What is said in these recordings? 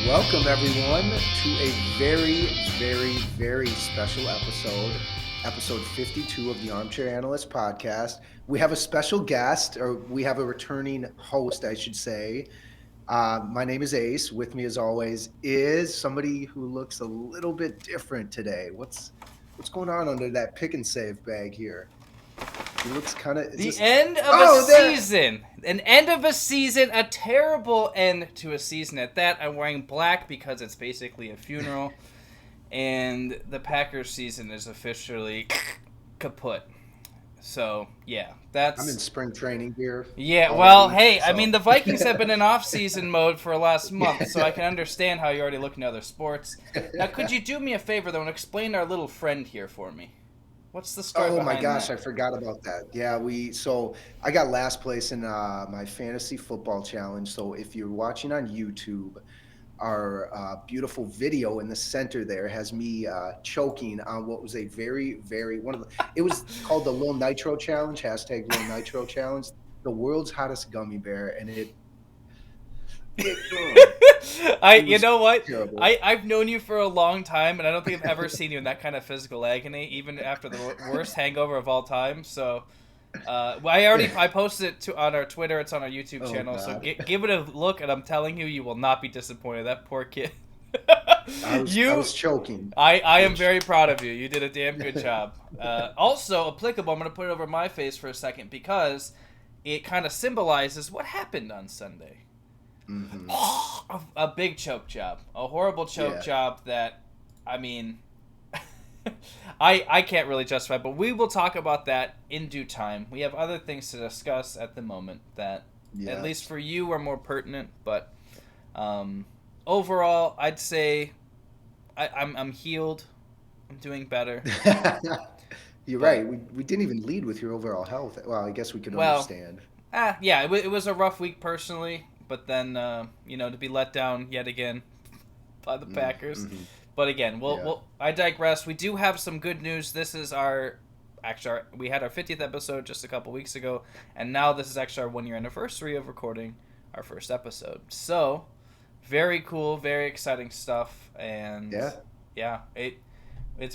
Welcome, everyone, to a very, very, very special episode 52 of the Armchair Analysts podcast. We have a special guest, or we have a returning host, I should say. My name is Ace. With me, as always, is somebody who looks a little bit different today. What's going on under that pick and save bag here? He looks kind of... End of a season. An end of a season. A terrible end to a season at that. I'm wearing black because it's basically a funeral. And the Packers season is officially kaput. So, yeah. I'm in spring training here. Yeah, already, well, hey, so. I mean, the Vikings have been in off-season mode for last month, so I can understand how you're already looking at other sports. Now, could you do me a favor, though, and explain our little friend here for me? What's the story behind that? Oh my gosh, I forgot about that. Yeah, so I got last place in my fantasy football challenge. So if you're watching on YouTube, our beautiful video in the center there has me choking on what was a very, very it was called the Lil Nitro Challenge, hashtag Lil Nitro Challenge, the world's hottest gummy bear, and you know what? I've known you for a long time, and I don't think I've ever seen you in that kind of physical agony, even after the worst hangover of all time. So, I posted it on our Twitter. It's on our YouTube channel. God. So give it a look, and I'm telling you, you will not be disappointed. That poor kid. I was choking. I am very proud of you. You did a damn good job. Also applicable. I'm going to put it over my face for a second because it kind of symbolizes what happened on Sunday. Mm-hmm. A big choke job, a horrible choke job that, I mean, I can't really justify, but we will talk about that in due time. We have other things to discuss at the moment that, at least for you, are more pertinent. But overall, I'd say I'm healed. I'm doing better. You're right. We didn't even lead with your overall health. Well, I guess we could understand. Yeah, it was a rough week personally. But then, to be let down yet again by the Packers. Mm-hmm. But again, I digress. We do have some good news. This is we had our 50th episode just a couple weeks ago, and now this is actually our 1-year anniversary of recording our first episode. So, very cool, very exciting stuff, and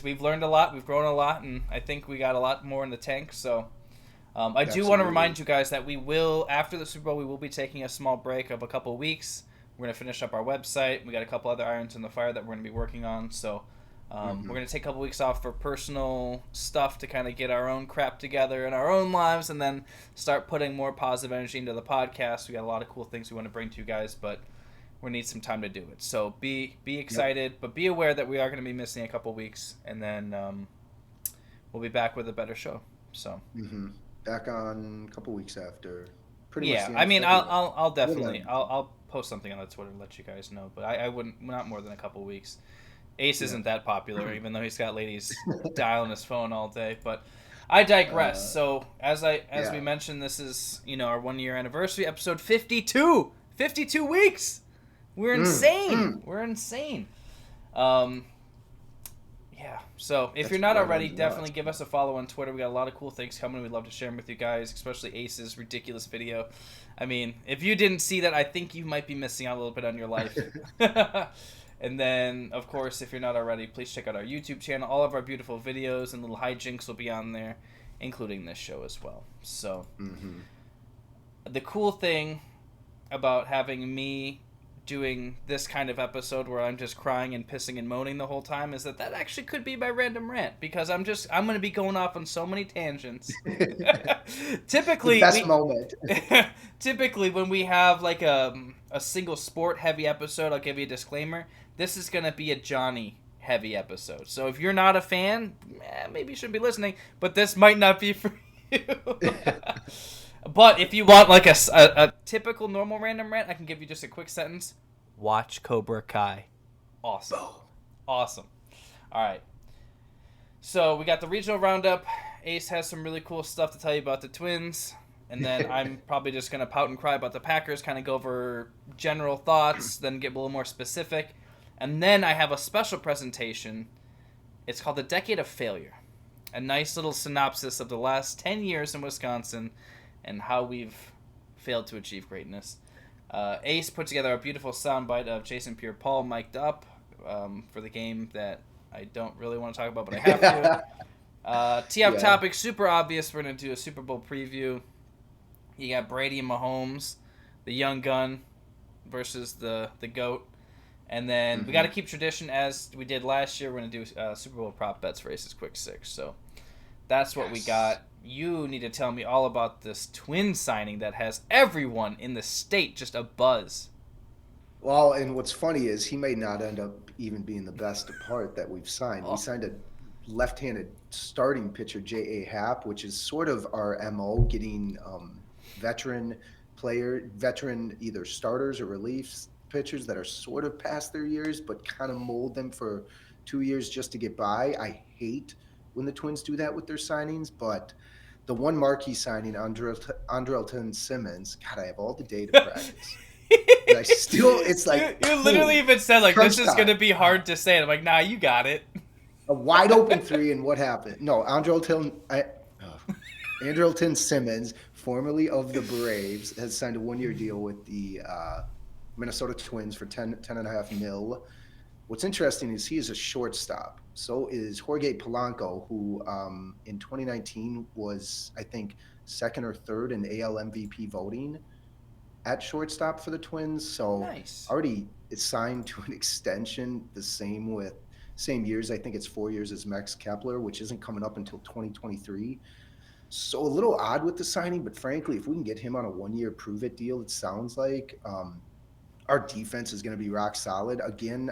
we've learned a lot, we've grown a lot, and I think we got a lot more in the tank. So. I do want to remind you guys that we will, after the Super Bowl, we will be taking a small break of a couple of weeks. We're going to finish up our website. We got a couple other irons in the fire that we're going to be working on. So we're going to take a couple weeks off for personal stuff to kind of get our own crap together in our own lives and then start putting more positive energy into the podcast. We got a lot of cool things we want to bring to you guys, but we need some time to do it. So be excited, but be aware that we are going to be missing a couple weeks, and then we'll be back with a better show. So. Mm-hmm. Back on a couple weeks after. I mean, I'll definitely I'll post something on the Twitter and let you guys know, but I wouldn't, not more than a couple weeks. Ace isn't that popular, even though he's got ladies dialing his phone all day. But I digress. So as we mentioned, this is our 1-year anniversary, episode 52. 52 weeks. We're insane. We're insane. Yeah, so if you're not already, definitely give us a follow on Twitter. We got a lot of cool things coming. We'd love to share them with you guys, especially Ace's ridiculous video. I mean, if you didn't see that, I think you might be missing out a little bit on your life. And then, of course, if you're not already, please check out our YouTube channel. All of our beautiful videos and little hijinks will be on there, including this show as well. So, the cool thing about having me doing this kind of episode where I'm just crying and pissing and moaning the whole time is that actually could be my random rant, because I'm going to be going off on so many tangents. Typically, moment. Typically, when we have like a single sport heavy episode, I'll give you a disclaimer. This is going to be a Johnny heavy episode. So if you're not a fan, maybe you shouldn't be listening, but this might not be for you. But if you want like a typical normal random rant, I can give you just a quick sentence. Watch Cobra Kai. Awesome. Awesome. All right. So we got the regional roundup. Ace has some really cool stuff to tell you about the Twins. And then I'm probably just going to pout and cry about the Packers, kind of go over general thoughts, then get a little more specific. And then I have a special presentation. It's called The Decade of Failure. A nice little synopsis of the last 10 years in Wisconsin and how we've failed to achieve greatness. Ace put together a beautiful soundbite of Jason Pierre-Paul mic'd up for the game that I don't really want to talk about, but I have to. Tee up topic, super obvious. We're going to do a Super Bowl preview. You got Brady and Mahomes, the young gun versus the GOAT. And then we got to keep tradition as we did last year. We're going to do Super Bowl prop bets for Ace's Quick Six. So that's what we got. You need to tell me all about this twin signing that has everyone in the state just abuzz. Well, and what's funny is he may not end up even being the best part that we've signed. We signed a left-handed starting pitcher, J.A. Happ, which is sort of our MO, getting veteran either starters or reliefs pitchers that are sort of past their years, but kind of mold them for 2 years just to get by. I hate when the Twins do that with their signings, but the one marquee signing, Andrelton Simmons, God, I have all the day to practice. But I still, it's like you literally even said like this is going to be hard to say. And I'm like, nah, you got it. A wide open three, and what happened? No, Andrelton Simmons, formerly of the Braves, has signed a 1-year deal with the Minnesota Twins for $10.5 million. What's interesting is he is a shortstop. So is Jorge Polanco, who in 2019 was, I think, second or third in AL MVP voting at shortstop for the Twins. So already it's signed to an extension the same years. I think it's 4 years as Max Kepler, which isn't coming up until 2023. So a little odd with the signing, but frankly, if we can get him on a 1-year prove-it deal, it sounds like our defense is going to be rock solid. Again,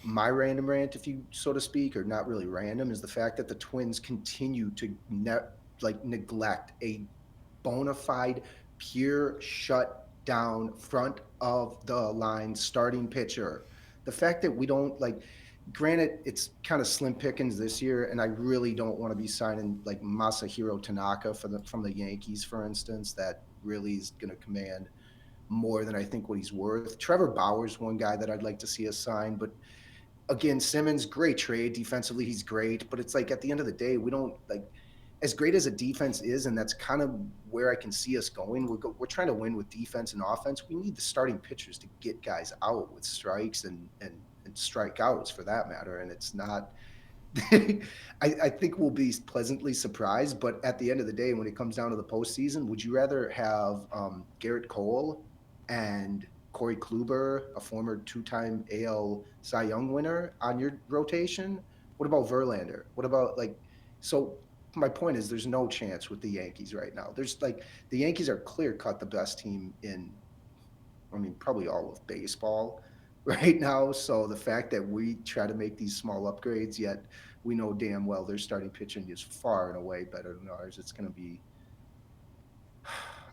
my random rant, if you so to speak, or not really random, is the fact that the Twins continue to neglect a bona fide, pure shut down front of the line starting pitcher. The fact that we don't granted, it's kind of slim pickings this year, and I really don't want to be signing like Masahiro Tanaka from the Yankees, for instance. That really is going to command more than I think what he's worth. Trevor Bauer's one guy that I'd like to see us sign, but again, Simmons, great trade. Defensively, he's great, but it's like at the end of the day, we don't as great as a defense is, and that's kind of where I can see us going. We're trying to win with defense and offense. We need the starting pitchers to get guys out with strikes and strikeouts for that matter, and it's not. I think we'll be pleasantly surprised, but at the end of the day, when it comes down to the postseason, would you rather have Garrett Cole and Corey Kluber, a former 2-time AL Cy Young winner, on your rotation? What about Verlander? What about so my point is there's no chance with the Yankees right now. There's the Yankees are clear-cut the best team in, probably all of baseball right now. So the fact that we try to make these small upgrades, yet we know damn well their starting pitching is far and away better than ours, it's going to be,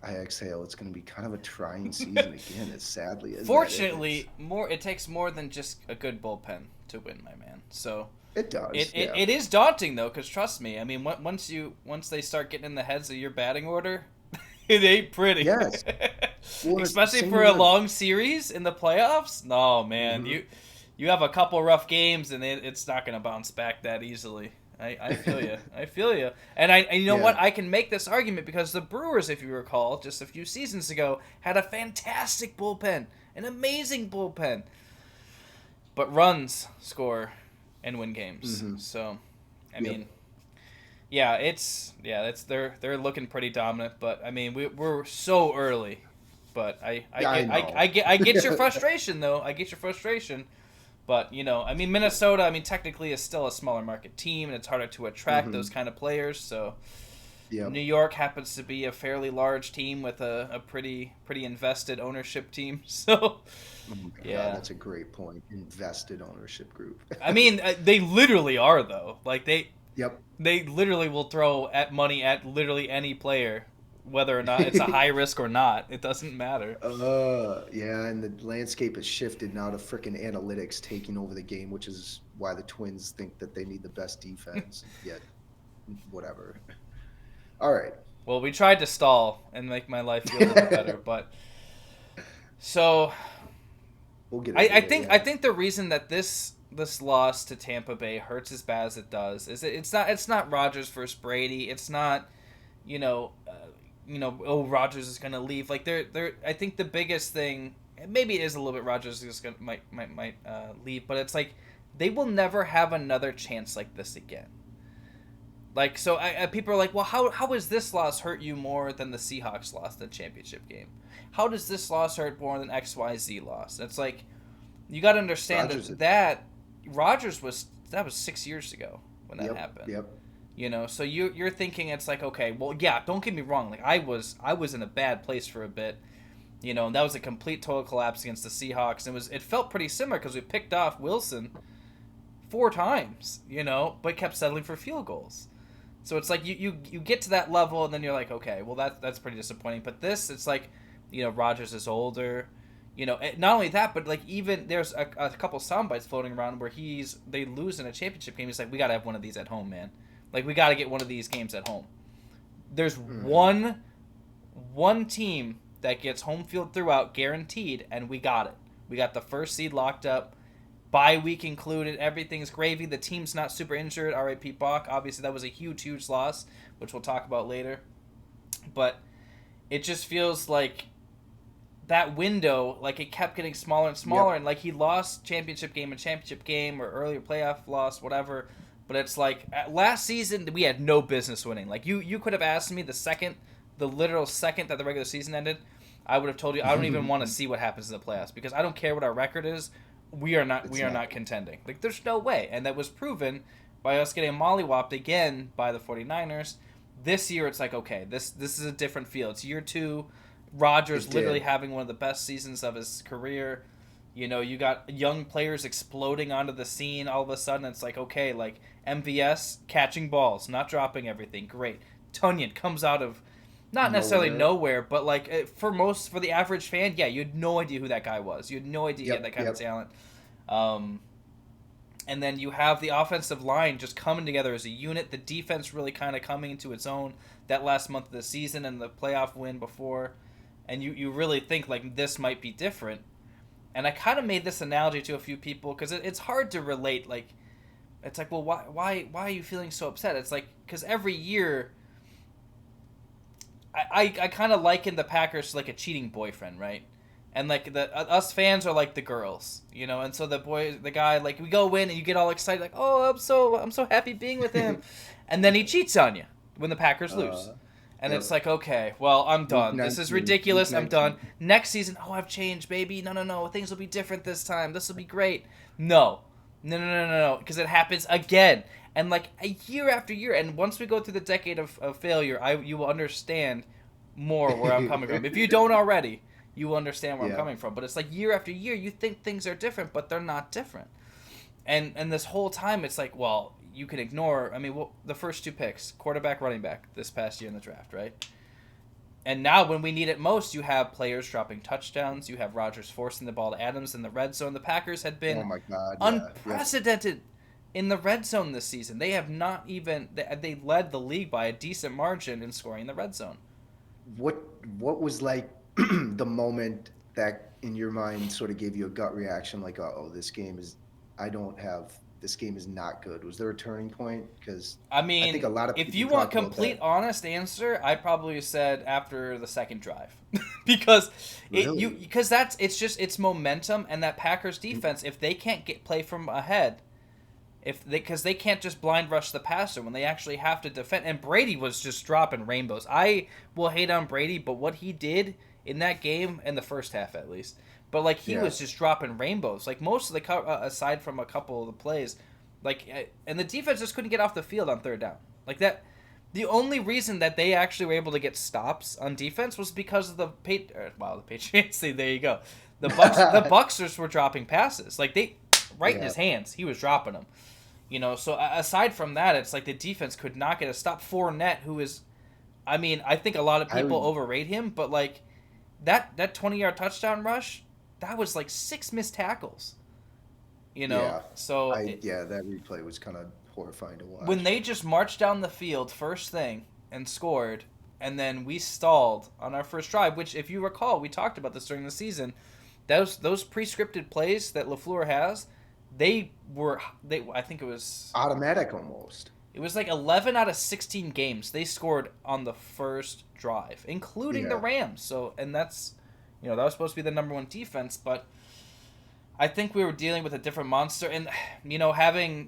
I exhale, it's going to be kind of a trying season again, as sadly as Fortunately, it takes more than just a good bullpen to win, my man. So it does. It is daunting though, because trust me, once they start getting in the heads of your batting order, it ain't pretty. Yes. Well, especially for a long series in the playoffs. No, man, you have a couple rough games and it's not going to bounce back that easily. I feel you. I feel you. And you know what? I can make this argument because the Brewers, if you recall, just a few seasons ago, had a fantastic bullpen, an amazing bullpen, but runs score and win games. So, they're looking pretty dominant. But we're so early. But I get your frustration though. I get your frustration. But, Minnesota, technically is still a smaller market team, and it's harder to attract those kind of players. So New York happens to be a fairly large team with a pretty invested ownership team. So, God, that's a great point. Invested ownership group. They literally are, though. They literally will throw money at literally any player, whether or not it's a high risk or not. It doesn't matter. And the landscape has shifted now to frickin' analytics taking over the game, which is why the Twins think that they need the best defense. Yet, whatever. All right. Well, we tried to stall and make my life feel a little better, but so we'll get I think the reason that this loss to Tampa Bay hurts as bad as it does is it's not Rodgers versus Brady. It's not Rodgers is going to leave. Like they're I think the biggest thing, maybe it is a little bit Rodgers is going might leave, but it's like they will never have another chance like this again. Like, so people are like, well, how is this loss hurt you more than the Seahawks loss, the championship game? How does this loss hurt more than XYZ loss? It's like, you got to understand that Rodgers was 6 years ago when that happened. Yep. So you're thinking it's like, okay, well, yeah, don't get me wrong. Like I was in a bad place for a bit. And that was a complete total collapse against the Seahawks. It felt pretty similar because we picked off Wilson 4 times, but kept settling for field goals. So it's like you get to that level and then you're like, okay, well that's pretty disappointing. But this, it's like, Rodgers is older. Not only that, but like even there's a couple sound bites floating around where they lose in a championship game. He's like, we gotta have one of these at home, man. Like we gotta get one of these games at home. There's one team that gets home field throughout guaranteed, and we got it. We got the first seed locked up. Bye week included, everything's gravy. The team's not super injured. R.I.P. Bach. Obviously, that was a huge loss, which we'll talk about later. But it just feels like that window, like it kept getting smaller and smaller, and like he lost championship game or earlier playoff loss, whatever. But it's like last season we had no business winning. Like you could have asked me the literal second that the regular season ended, I would have told you I don't even want to see what happens in the playoffs because I don't care what our record is. We are not contending. Like, there's no way. And that was proven by us getting mollywopped again by the 49ers. This year, it's like, okay, this is a different feel. It's year 2. Rodgers literally having one of the best seasons of his career. You got young players exploding onto the scene. All of a sudden, it's like, okay, like MVS catching balls, not dropping everything. Great. Tonyan comes out of not necessarily nowhere, but like for the average fan, yeah, you had no idea who that guy was. You had no idea he had that kind of talent. And then you have the offensive line just coming together as a unit. The defense really kind of coming into its own that last month of the season and the playoff win before. And you really think like this might be different. And I kind of made this analogy to a few people because it's hard to relate. Like, it's like, well, why are you feeling so upset? It's like because every year. I kind of liken the Packers to like a cheating boyfriend, right? And like us fans are like the girls, and so the guy, like we go in and you get all excited, like, oh, I'm so happy being with him, and then he cheats on you when the Packers lose, and it's like, okay, well, I'm done. This is ridiculous. I'm done. Next season, oh, I've changed, baby. No, things will be different this time. This will be great. No, because it happens again. And like a year after year, and once we go through the decade of failure, you will understand more where I'm coming from. If you don't already, you will understand where I'm coming from. But it's like year after year, you think things are different, but they're not different. And this whole time, it's like, well, you can ignore. I mean, the first 2 picks, quarterback, running back, this past year in the draft, right? And now, when we need it most, you have players dropping touchdowns. You have Rodgers forcing the ball to Adams in the red zone. The Packers had been unprecedented. In the red zone this season. They have not even... They led the league by a decent margin in scoring in the red zone. What was like the moment that in your mind sort of gave you a gut reaction like, this game is not good? Was there a turning point? Because I think a lot of people... If you want complete honest answer, I probably said after the second drive. because it's momentum, and that Packers defense, if they can't play from ahead... Because they can't just blind rush the passer when they actually have to defend. And Brady was just dropping rainbows. I will hate on Brady, but what he did in that game, in the first half at least, but like he was just dropping rainbows. Like most of the aside from a couple of the plays, like and the defense just couldn't get off the field on third down. Like that, the only reason that they actually were able to get stops on defense was because of the Patriots. There you go. The Bucs were dropping passes. Like they in his hands, he was dropping them. So aside from that, it's like the defense could not get a stop. Fournette, who is, I think a lot of people overrate him, but like that 20-yard touchdown rush, that was like 6 missed tackles. So that replay was kind of horrifying to watch. When they just marched down the field first thing and scored, and then we stalled on our first drive, which if you recall, we talked about this during the season. Those pre-scripted plays that LaFleur has. I think it was automatic almost. It was like 11 out of 16 games they scored on the first drive, including the Yeah. Rams. So, and that's, that was supposed to be the number one defense, but I think we were dealing with a different monster. And, having,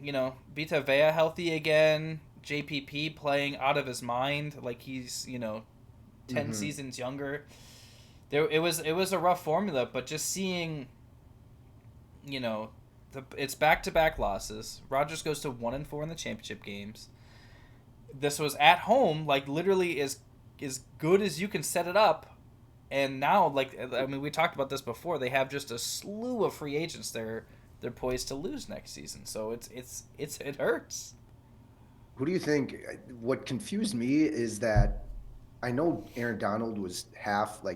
Vita Vea healthy again, JPP playing out of his mind, like he's, 10 seasons younger. It was a rough formula, but just seeing, it's back-to-back losses. Rodgers goes to 1-4 in the championship games. This was at home, like literally as good as you can set it up. And now, we talked about this before. They have just a slew of free agents they're poised to lose next season. So it hurts. Who do you think? What confused me is that I know Aaron Donald was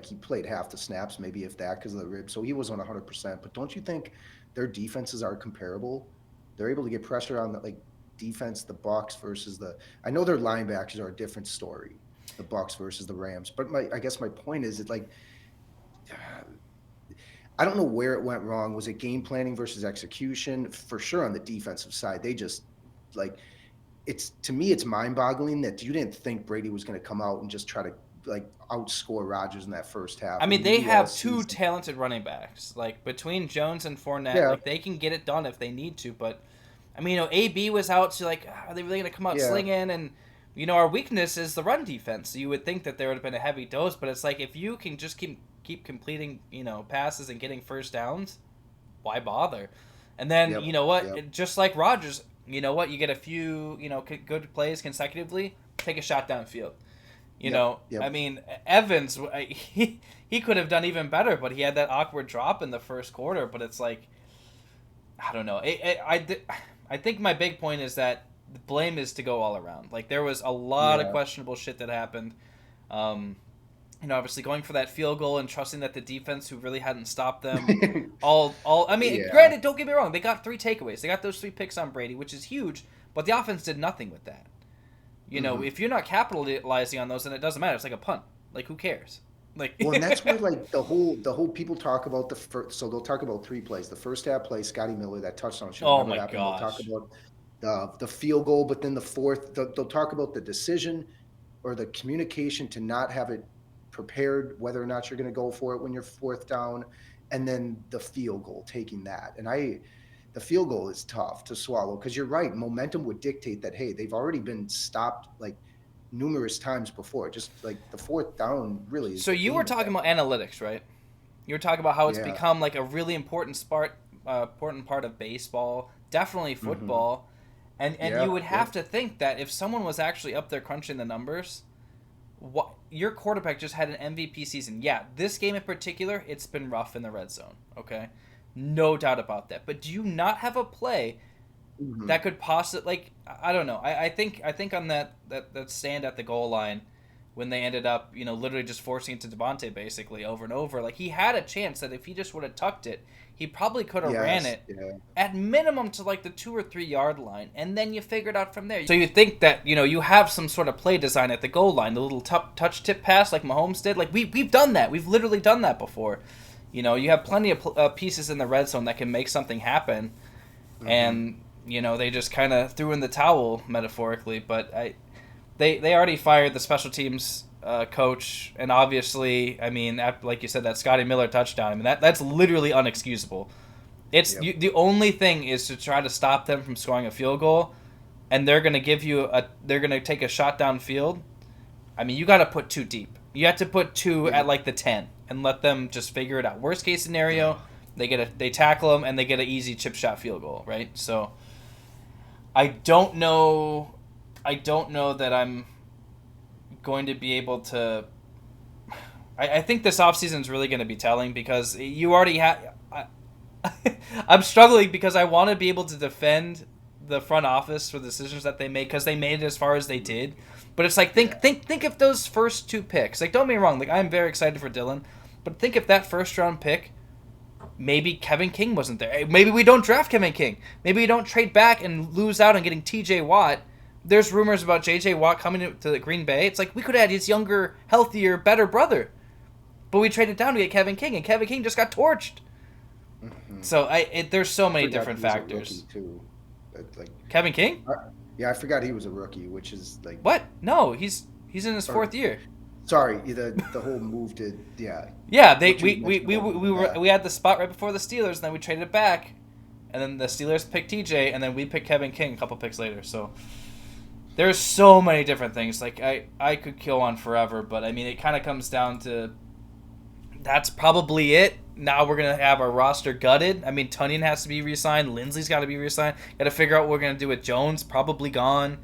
he played half the snaps, maybe if that, because of the rib. So he wasn't 100%. But don't you think their defenses are comparable? They're able to get pressure on the defense, the Bucs versus I know their linebackers are a different story, the Bucs versus the Rams. But I guess my point is I don't know where it went wrong. Was it game planning versus execution? For sure on the defensive side, they just to me, it's mind-boggling that you didn't think Brady was going to come out and just try to outscore Rodgers in that first half. I mean, they have two talented running backs. Like between Jones and Fournette, they can get it done if they need to. But I mean, AB was out, so are they really going to come out slinging? And our weakness is the run defense. So you would think that there would have been a heavy dose, but it's like if you can just keep completing passes and getting first downs, why bother? And then just like Rodgers. You get a few, good plays consecutively, take a shot downfield. I mean, Evans, he could have done even better, but he had that awkward drop in the first quarter. But it's like, I don't know. I think my big point is that the blame is to go all around. Like, there was a lot of questionable shit that happened. Obviously going for that field goal and trusting that the defense, who really hadn't stopped them, granted, don't get me wrong, they got 3 takeaways. They got those 3 picks on Brady, which is huge, but the offense did nothing with that. If you're not capitalizing on those, then it doesn't matter. It's like a punt. Like, who cares? Well, and that's where the whole people talk about so they'll talk about 3 plays. The first half play, Scotty Miller, that touchdown should never happen. They'll talk about the field goal, but then the fourth, they'll talk about the decision or the communication to not have it prepared, whether or not you're going to go for it when you're 4th down, and then the field goal, taking that. And the field goal is tough to swallow because you're right. Momentum would dictate that, hey, they've already been stopped numerous times before. Just the 4th down really is. So you were talking about analytics, right? You were talking about how it's become a really important part of baseball, definitely football. And you would have to think that if someone was actually up there crunching the numbers, your quarterback just had an MVP season. Yeah, this game in particular, it's been rough in the red zone. Okay, no doubt about that. But do you not have a play that could possibly I don't know. I think on that stand at the goal line when they ended up literally just forcing it to Devontae basically over and over. He had a chance that if he just would have tucked it, he probably could have ran it at minimum to the 2 or 3 yard line, and then you figure it out from there. So you think that you have some sort of play design at the goal line, the little touch tip pass like Mahomes did. We've done that. We've literally done that before. You have plenty of pieces in the red zone that can make something happen, and they just kind of threw in the towel metaphorically. But they already fired the special teams coach, and obviously, like you said, that Scotty Miller touchdown. That's literally unexcusable. It's the only thing is to try to stop them from scoring a field goal, and they're gonna they're gonna take a shot downfield. You got to put 2 deep. You have to put 2 at the 10 and let them just figure it out. Worst case scenario, they tackle them and they get an easy chip shot field goal, right? So I don't know that I'm going to be able to. I think this offseason is really going to be telling because you already have. I'm struggling because I want to be able to defend the front office for the decisions that they made because they made it as far as they did. But it's think if those first 2 picks. Don't get me wrong. I'm very excited for Dylan, but think if that first round pick, maybe Kevin King wasn't there. Maybe we don't draft Kevin King. Maybe we don't trade back and lose out on getting T.J. Watt. There's rumors about J.J. Watt coming to Green Bay. It's we could have had his younger, healthier, better brother. But we traded down to get Kevin King, and Kevin King just got torched. So there's so many different factors. Too. Kevin King? Yeah, I forgot he was a rookie, which is like, What? No, he's in his or 4th year. sorry, the whole move to Yeah, what you mentioned about moving back. we had the spot right before the Steelers, and then we traded it back, and then the Steelers picked TJ, and then we picked Kevin King a couple picks later. So there's so many different things. Like I could kill on forever, but I mean it kind of comes down to that's probably it. Now we're gonna have our roster gutted. I mean Tunyon has to be re-signed. Lindsey's got to be re-signed. Got to figure out what we're gonna do with Jones. Probably gone.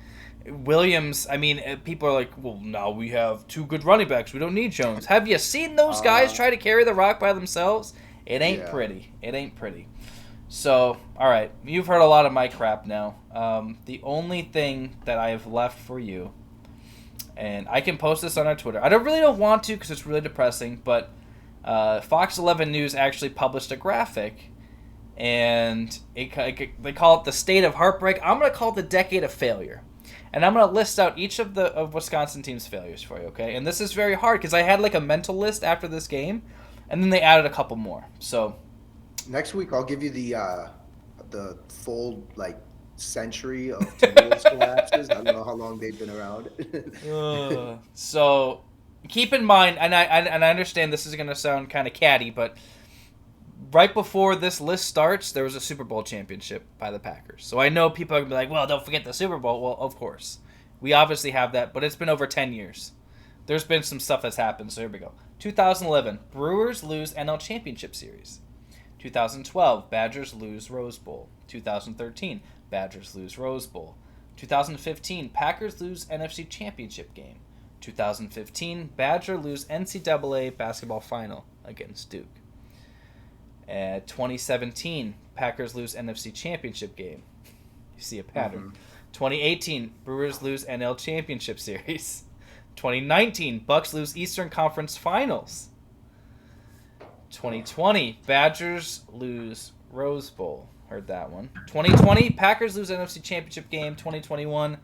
Williams, I mean, people are like, well, now we have 2 good running backs. We don't need Jones. Have you seen those guys try to carry the rock by themselves? It ain't pretty. It ain't pretty. So, all right, you've heard a lot of my crap now. The only thing that I have left for you, and I can post this on our Twitter. I don't want to because it's really depressing, but Fox 11 News actually published a graphic, and they call it the state of heartbreak. I'm going to call it the decade of failure. And I'm going to list out each of Wisconsin team's failures for you, okay? And this is very hard because I had like a mental list after this game, and then they added a couple more. So Next week I'll give you the full like century of Timberwolves collapses. I don't know how long they've been around. So keep in mind, and I understand this is going to sound kind of catty, but right before this list starts, there was a Super Bowl championship by the Packers. So I know people are going to be like, well, don't forget the Super Bowl. Well, of course. We obviously have that, but it's been over 10 years. There's been some stuff that's happened, so here we go. 2011, Brewers lose NL Championship Series. 2012, Badgers lose Rose Bowl. 2013, Badgers lose Rose Bowl. 2015, Packers lose NFC Championship game. 2015, Badger lose NCAA basketball final against Duke. 2017, Packers lose NFC Championship game. You see a pattern. 2018, Brewers lose NL Championship Series. 2019, Bucs lose Eastern Conference Finals. 2020, Badgers lose Rose Bowl. Heard that one. 2020, Packers lose NFC Championship game. 2021,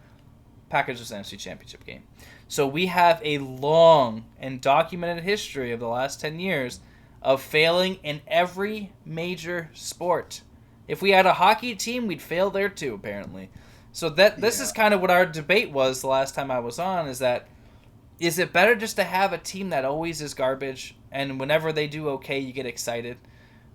Packers lose NFC Championship game. So we have a long and documented history of the last 10 years of failing in every major sport. If we had a hockey team, we'd fail there too, apparently. So this is kind of what our debate was the last time I was on, is it better just to have a team that always is garbage, and whenever they do okay, you get excited?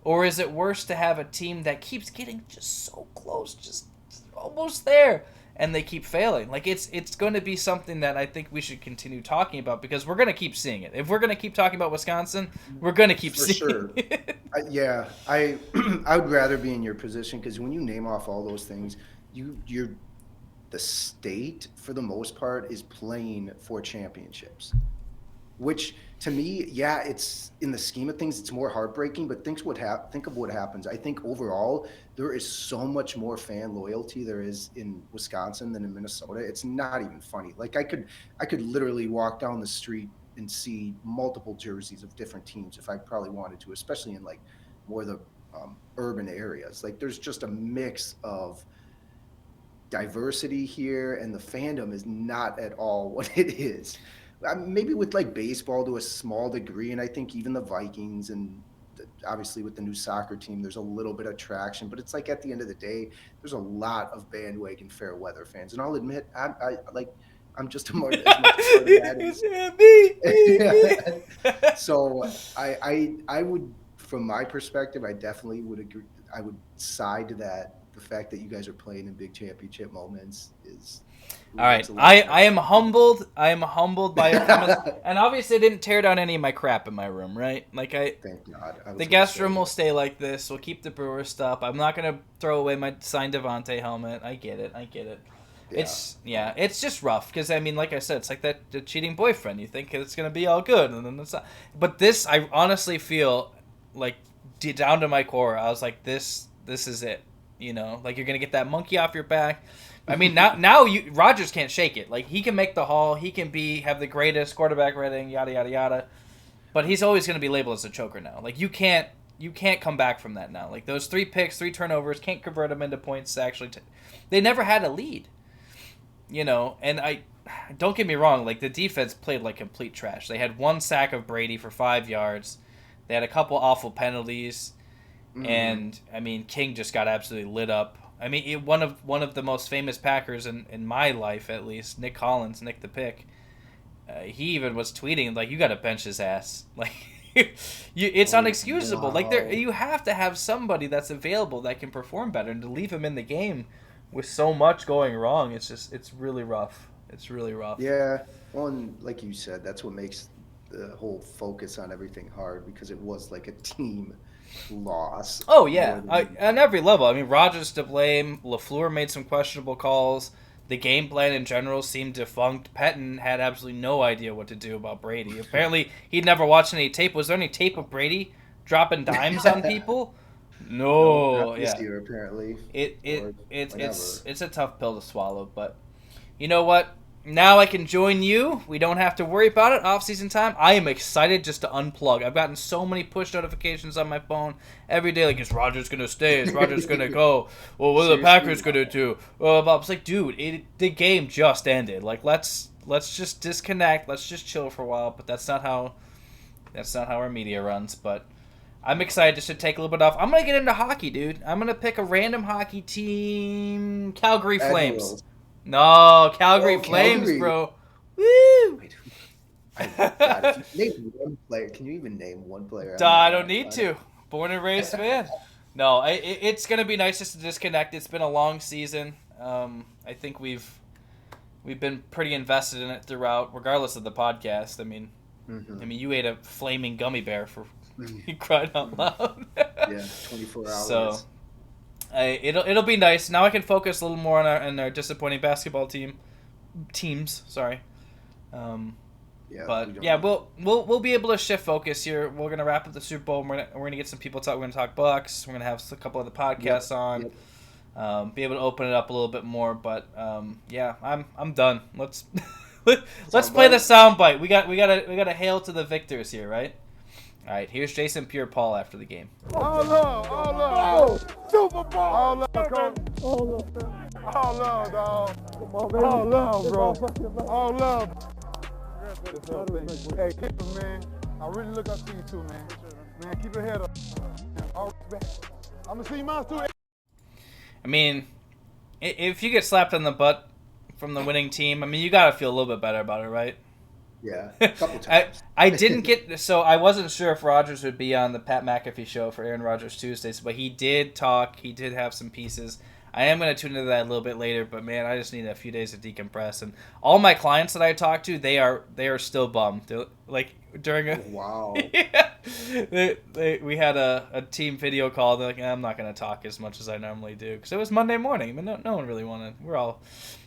Or is it worse to have a team that keeps getting just so close, just almost there, and they keep failing? Like, it's going to be something that I think we should continue talking about, because we're going to keep seeing it. If we're going to keep talking about Wisconsin, we're going to keep seeing it. I would rather be in your position, because when you name off all those things, the state, for the most part, is playing for championships. Which, to me, it's in the scheme of things, it's more heartbreaking. But think of what happens. I think overall, there is so much more fan loyalty there is in Wisconsin than in Minnesota. It's not even funny. Like I could literally walk down the street and see multiple jerseys of different teams if I probably wanted to, especially in like more of the urban areas. Like there's just a mix of diversity here, and the fandom is not at all what it is. Maybe with like baseball to a small degree, and I think even the Vikings, and obviously with the new soccer team, there's a little bit of traction. But it's like at the end of the day, there's a lot of bandwagon fair weather fans, and I'll admit, I'm just as much a part of that as me. So I would, from my perspective, I definitely would agree. I would side to that. The fact that you guys are playing in big championship moments is all right. I am humbled. I am humbled by your comments, and obviously I didn't tear down any of my crap in my room, right? Like thank God. The guest room will stay like this. We'll keep the Brewers stuff. I'm not gonna throw away my signed Devontae helmet. I get it. Yeah. It's just rough because I mean, like I said, it's like the cheating boyfriend. You think it's gonna be all good, and then it's not. But this, I honestly feel like down to my core, I was like, this is it. You know, like you're gonna get that monkey off your back. I mean, now Rodgers can't shake it. Like he can make the haul, he can have the greatest quarterback rating, yada yada yada. But he's always gonna be labeled as a choker now. Like you can't come back from that now. Like those 3 picks, 3 turnovers, can't convert them into points. They never had a lead. You know, and don't get me wrong. Like the defense played like complete trash. They had 1 sack of Brady for 5 yards. They had a couple awful penalties. And, I mean, King just got absolutely lit up I mean, one of the most famous Packers in my life, at least, Nick Collins, Nick the Pick. He even was tweeting like, "You got to bench his ass." Like, it's unexcusable. Wow. Like, you have to have somebody that's available that can perform better, and to leave him in the game with so much going wrong, it's really rough. It's really rough. Yeah. Well, and like you said, that's what makes the whole focus on everything hard because it was like a team loss. Oh yeah, More than on every level. I mean, Rodgers to blame. LaFleur made some questionable calls. The game plan in general seemed defunct. Pettin had absolutely no idea what to do about Brady. Apparently, he'd never watched any tape. Was there any tape of Brady dropping dimes on people? no, No. not this Yeah. year apparently, or It's a tough pill to swallow, but you know what? Now I can join you. We don't have to worry about it. Off-season time. I am excited just to unplug. I've gotten so many push notifications on my phone every day. Like, is Rodgers going to stay? Is Rodgers going to go? Well, what are the Packers going to do? Well, I was like, dude, the game just ended. Like, let's just disconnect. Let's just chill for a while. But that's not how our media runs. But I'm excited just to take a little bit off. I'm going to get into hockey, dude. I'm going to pick a random hockey team. Calgary Flames. Admirals. No, Calgary Flames, Calgary. bro. Woo! Wait, God, if you name one player, can you even name one player? I don't need to. Born and raised fan. No, it's gonna be nice just to disconnect. It's been a long season. I think we've been pretty invested in it throughout, regardless of the podcast. I mean, you ate a flaming gummy bear for crying out loud. Yeah, 24 hours. So it'll be nice. Now I can focus a little more on our disappointing basketball teams. Sorry. But yeah, we'll be able to shift focus here. We're gonna wrap up the Super Bowl. We're gonna get some people talk. We're gonna talk Bucks. We're gonna have a couple of the podcasts on. Be able to open it up a little bit more. But yeah, I'm done. Let's play the soundbite. We got a hail to the victors here, right? All right. Here's Jason Pierre-Paul after the game. All love, Super Bowl. All love, coach. All love, dog. Come on, baby. All love, bro. All love. Hey, keep it, man. I really look up to you too, man. Man, keep your head up. All respect. I'm gonna see you miles too. I mean, if you get slapped on the butt from the winning team, I mean, you gotta feel a little bit better about it, right? Yeah, a couple times. I didn't get, so I wasn't sure if Rodgers would be on the Pat McAfee show for Aaron Rodgers Tuesdays, but he did talk. He did have some pieces. I am going to tune into that a little bit later, but man, I just need a few days to decompress. And all my clients that I talk to, they are still bummed. Like during a Wow. Yeah, we had a team video call. They're like, I'm not going to talk as much as I normally do because it was Monday morning. I mean, no one really wanted.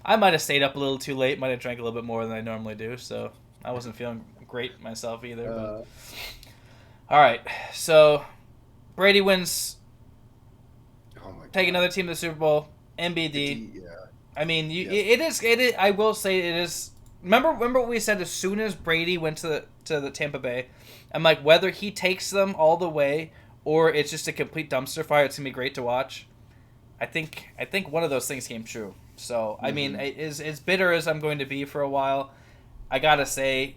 I might have stayed up a little too late. Might have drank a little bit more than I normally do. So I wasn't feeling great myself either. But. All right, so Brady wins. Oh my God. Take another team to the Super Bowl. MBD. Yeah. I mean, it is. I will say it is. Remember what we said as soon as Brady went to the Tampa Bay. I'm like, whether he takes them all the way or it's just a complete dumpster fire, it's gonna be great to watch. I think one of those things came true. So I mean, as bitter as I'm going to be for a while, I gotta say,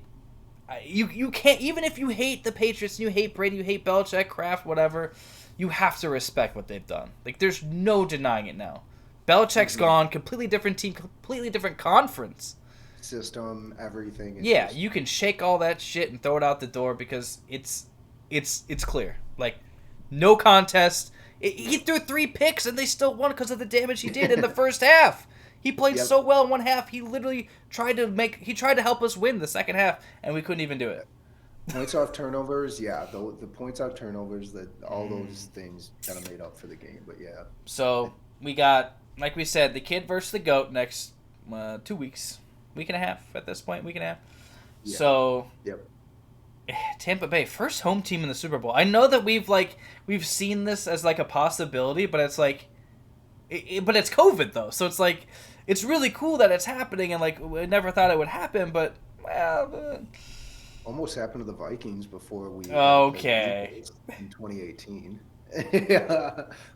you can't, even if you hate the Patriots, and you hate Brady, you hate Belichick, Kraft, whatever. You have to respect what they've done. Like, there's no denying it now. Belichick's gone, completely different team, completely different conference. System, everything. Yeah, you can shake all that shit and throw it out the door because it's clear. Like, no contest. He threw 3 picks and they still won because of the damage he did in the first half. He played so well in one half. He literally tried to help us win the second half, and we couldn't even do it. Points off turnovers, yeah. The points off turnovers, that all those things kind of made up for the game, but yeah. So we got, like we said, the kid versus the GOAT next 2 weeks, week and a half at this point, week and a half. Yeah. So Tampa Bay, first home team in the Super Bowl. I know that we've seen this as like a possibility, but it's like, but it's COVID though, so it's like it's really cool that it's happening, and like we never thought it would happen, but well. Almost happened to the Vikings before we okay in 2018,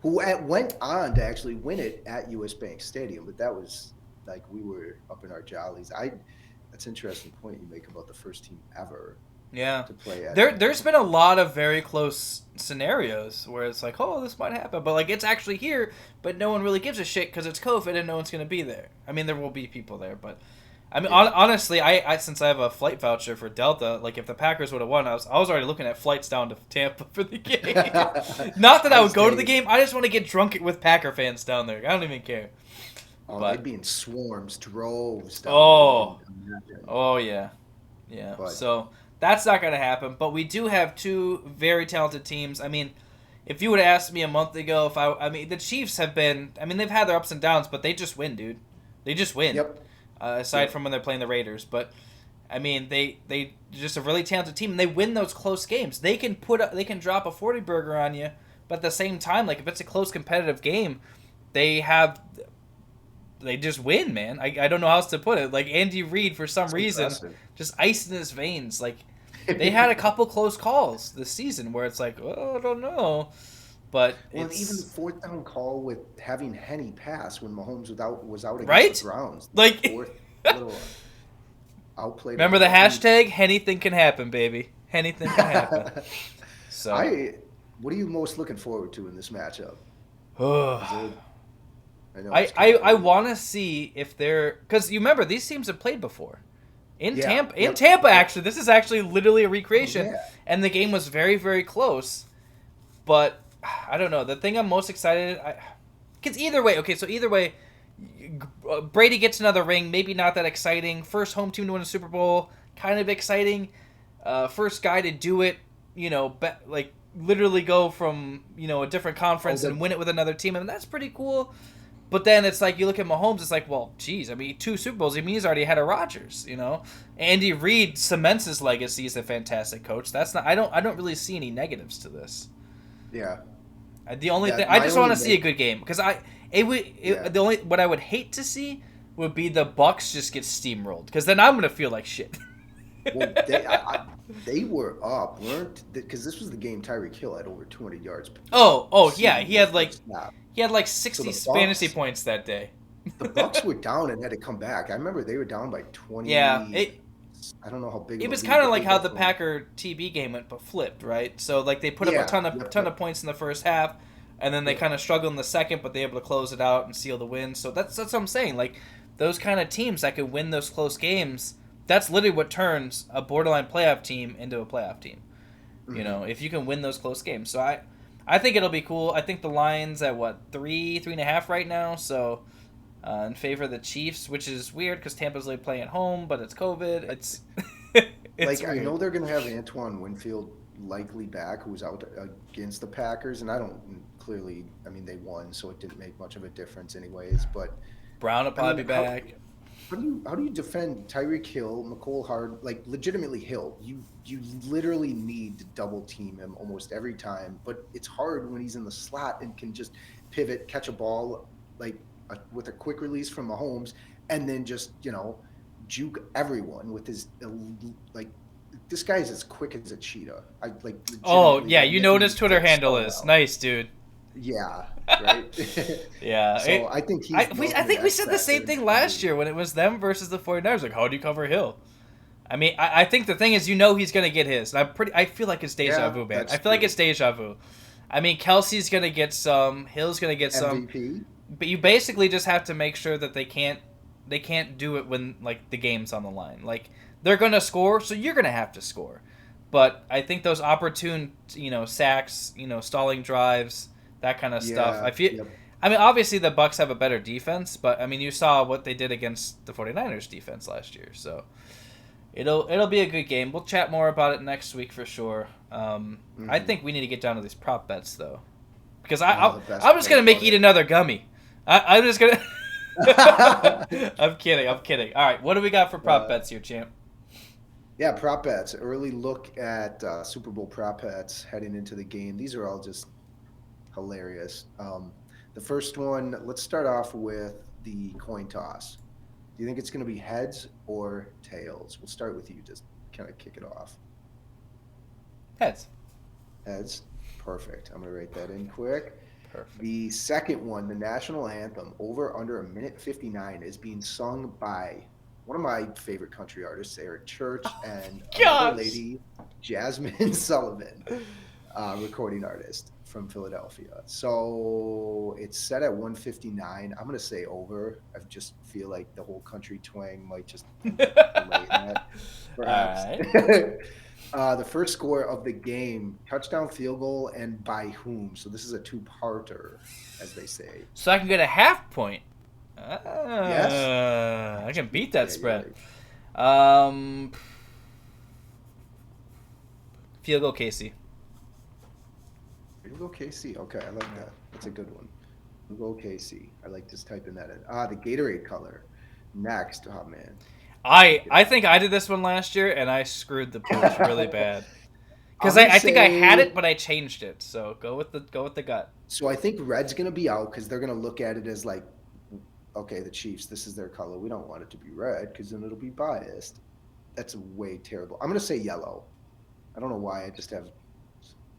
who went on to actually win it at US Bank Stadium, but that was like we were up in our jollies. That's an interesting point you make about the first team ever. Yeah. to play at. There's been a lot of very close scenarios where it's like, oh, this might happen, but like it's actually here, but no one really gives a shit because it's COVID and no one's gonna be there. I mean, there will be people there, but I mean, honestly, I since I have a flight voucher for Delta, like if the Packers would have won, I was already looking at flights down to Tampa for the game. Not that I would go to the game. I just want to get drunk with Packer fans down there. I don't even care. Oh, But- they'd be in swarms, droves. Down Oh. there. Oh yeah, yeah. But- So that's not gonna happen. But we do have two very talented teams. I mean, if you would have asked me a month ago, I mean, the Chiefs have been. I mean, they've had their ups and downs, but they just win, dude. They just win. Yep. Aside from when they're playing the Raiders, but I mean, they just a really talented team, and they win those close games. They can drop a 40 burger on you, but at the same time, like if it's a close competitive game, they just win, man. I don't know how else to put it. Like Andy Reid, for some reason, impressive. just ice in his veins. Like they had a couple close calls this season where it's like, oh, I don't know, but Well, it's even the fourth down call with having Henny pass when Mahomes was out against Right? the Browns. Like- Fourth little outplay. remember the hashtag anything can happen, baby. Anything can happen. So What are you most looking forward to in this matchup? Is it- know it's I kinda- want to see if they're because you remember these teams have played before in Yeah, Tampa. yep. In Tampa, actually, this is actually literally a recreation, Yeah. and the game was very, very close. But I don't know. The thing I'm most excited, because either way, Brady gets another ring. Maybe not that exciting. First home team to win a Super Bowl, kind of exciting. First guy to do it, like literally go from a different conference and win it with another team, and that's pretty cool. But then it's like you look at Mahomes, it's like, well, geez, I mean, 2 Super Bowls. I mean, he's already ahead of Rodgers. Andy Reid cements his legacy as a fantastic coach. That's not. I don't really see any negatives to this. Yeah. The only Yeah, thing I my just want to only see a good game because the only what I would hate to see would be the Bucs just get steamrolled because then I'm gonna feel like shit. Well, they were up, weren't? Because this was the game Tyreek Hill had over 200 yards. Yeah, he had like Snap. 60 So the fantasy Bucs- points that day. The Bucs were down and had to come back. I remember they were down by 20. Yeah, I don't know how big. it of a was lead, kind of but like they how the definitely- Packer TB game went, but flipped, right? So like they put up Yeah, a ton yep. of points in the first half, and then they kind of struggled in the second, but they were able to close it out and seal the win. So that's what I'm saying. Like those kind of teams that can win those close games, that's literally what turns a borderline playoff team into a playoff team. Mhm. If you can win those close games. So I think it'll be cool. I think the line's at 3.5 right now. So in favor of the Chiefs, which is weird because Tampa's like playing at home, but it's COVID. It's Like weird. I know they're going to have Antoine Winfield likely back, who was out against the Packers, and I don't clearly. I mean, they won, so it didn't make much of a difference, anyways. But Brown will probably be how- back. how do you defend Tyreek Hill, McCole Hard, like legitimately Hill? You literally need to double team him almost every time, but it's hard when he's in the slot and can just pivot, catch a ball like with a quick release from Mahomes, and then just juke everyone with his like. This guy's as quick as a cheetah. I like. Oh legitimately, yeah, like, you know what making his Twitter things handle so is. well. Nice, dude. Yeah, right. Yeah. So I think he's. I think we said the X same factor. thing last year when it was them versus the 49ers. Like, how do you cover Hill? I mean, I think the thing is, he's gonna get his. And I feel like it's deja Yeah, vu, man. that's I feel like true. it's deja vu. I mean, Kelsey's gonna get some. Hill's gonna get some. MVP. But you basically just have to make sure that they can't do it when like the game's on the line. Like they're gonna score, so you're gonna have to score. But I think those opportune, sacks, stalling drives, that kind of stuff. I feel. Yep. I mean, obviously the Bucs have a better defense, but I mean, you saw what they did against the 49ers defense last year, so it'll be a good game. We'll chat more about it next week for sure. I think we need to get down to these prop bets though, because I'm just gonna make eat another gummy. I'm just gonna. I'm kidding. All right, what do we got for prop bets here, champ? Yeah, prop bets. Early look at Super Bowl prop bets heading into the game. These are all just hilarious. The first one, let's start off with the coin toss. Do you think it's going to be heads or tails? We'll start with you. Just kind of kick it off. Heads. Heads. Perfect. I'm going to write that in quick. Perfect. The second one, the national anthem, over under a minute 59, is being sung by one of my favorite country artists, Eric Church, and Gosh. another lady, Jasmine Sullivan, recording artist from Philadelphia. So it's set at 159. I'm gonna say over. I just feel like the whole country twang might just delay that, perhaps. The first score of the game, touchdown, field goal, and by whom? So this is a two-parter, as they say. So I can get a half point. Yes. I can beat that spread. Right. Field goal, Casey. Field goal, KC. Okay, I like that. That's a good one. Field goal, KC. I like just typing that in. The Gatorade color. Next. Oh, man. I think I did this one last year, and I screwed the pooch really bad. Because I think I had it, but I changed it. So go with the gut. So I think red's going to be out because they're going to look at it as like, okay, the Chiefs, this is their color. We don't want it to be red because then it'll be biased. That's way terrible. I'm going to say yellow. I don't know why. I just have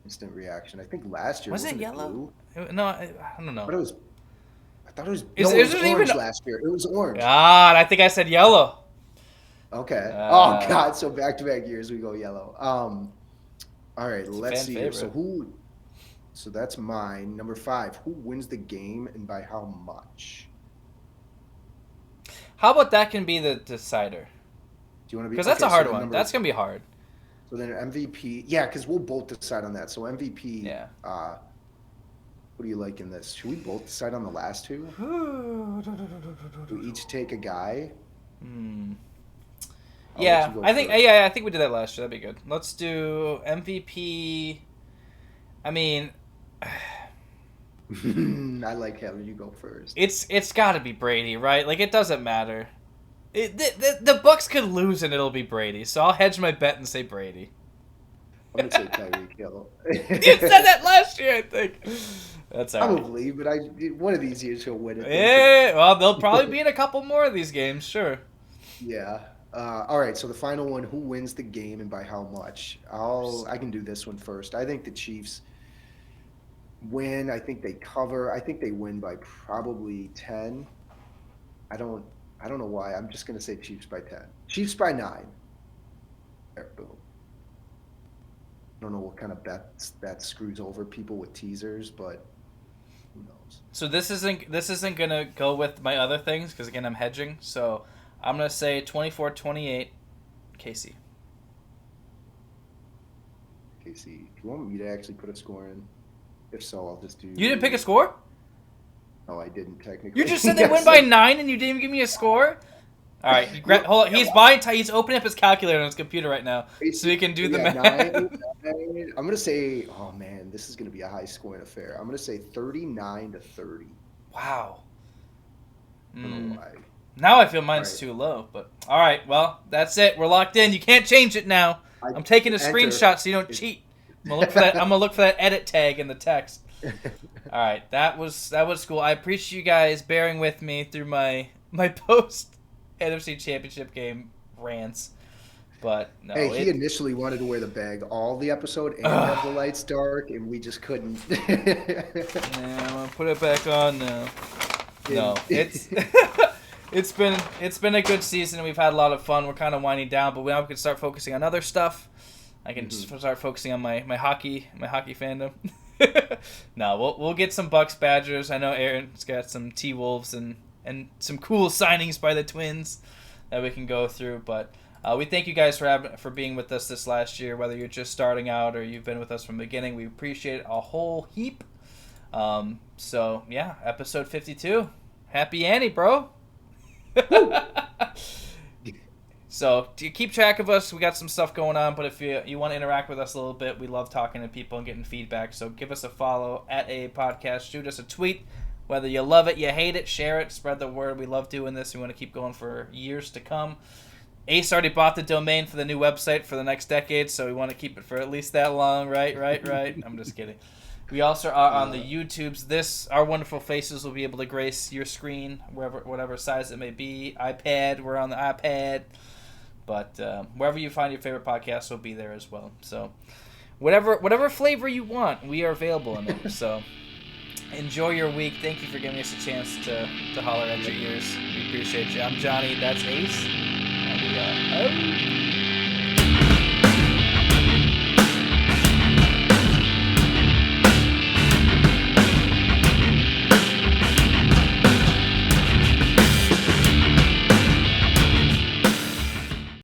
instant reaction. I think last year was it yellow? No, I don't know. But I thought it was. It was orange last year. It was orange. God, I think I said yellow. Okay. Oh God. So back-to-back years we go yellow. All right. Let's see here. So that's mine. Number 5. Who wins the game and by how much? How about that can be the decider? Do you want to be? Because that's a hard one. That's gonna be hard. So then MVP, yeah, because we'll both decide on that. So MVP, yeah. What do you like in this? Should we both decide on the last two? Do we each take a guy? Yeah, I think we did that last year. That'd be good. Let's do MVP. I mean, I like having you go first. It's got to be Brady, right? Like it doesn't matter. The Bucs could lose and it'll be Brady, so I'll hedge my bet and say Brady. I'm gonna say Tyreek Hill. You said that last year, I think. That's all right. Probably, but one of these years he'll win it. Yeah, well, they'll probably be in a couple more of these games, sure. Yeah. All right. So the final one: who wins the game and by how much? I can do this one first. I think the Chiefs win. I think they cover. I think they win by probably 10. I don't know why. I'm just going to say Chiefs by 10. Chiefs by 9. There, boom. I don't know what kind of bets that screws over people with teasers, but who knows? So this isn't going to go with my other things because, again, I'm hedging. So I'm going to say 24-28, KC. KC. Do you want me to actually put a score in? If so, I'll just do... You didn't pick a score? No, I didn't technically. You just said they win by 9 and you didn't even give me a score? All right, hold on. He's opening up his calculator on his computer right now, so he can do the math. 9. I'm gonna say, oh man, this is gonna be a high-scoring affair. I'm gonna say 39-30. Wow. I don't know why. Now I feel mine's too low, but all right. Well, that's it. We're locked in. You can't change it now. I'm taking a screenshot so you don't cheat. I'm gonna look for that edit tag in the text. All right, that was cool. I appreciate you guys bearing with me through my post NFC Championship game rants. But no, he initially wanted to wear the bag all the episode and have the lights dark, and we just couldn't. Yeah, I'm gonna put it back on now. No, it's been a good season. We've had a lot of fun. We're kind of winding down, but now we can start focusing on other stuff. I can start focusing on my hockey fandom. No, we'll get some Bucks Badgers. I know Aaron's got some T-Wolves and some cool signings by the Twins that we can go through. But we thank you guys for being with us this last year, whether you're just starting out or you've been with us from the beginning. We appreciate it a whole heap. So yeah, episode 52. Happy Annie, bro. So keep track of us. We got some stuff going on, but if you want to interact with us a little bit, we love talking to people and getting feedback. So give us a follow at a podcast. Shoot us a tweet. Whether you love it, you hate it, share it, spread the word. We love doing this. We want to keep going for years to come. Ace already bought the domain for the new website for the next decade, so we want to keep it for at least that long. Right. I'm just kidding. We also are on the YouTubes. Our wonderful faces will be able to grace your screen, whatever size it may be. iPad, we're on the iPad. But wherever you find your favorite podcast will be there as well. So whatever flavor you want, we are available in it. So enjoy your week. Thank you for giving us a chance to holler at your ears. We appreciate you. I'm Johnny. That's Ace. ya.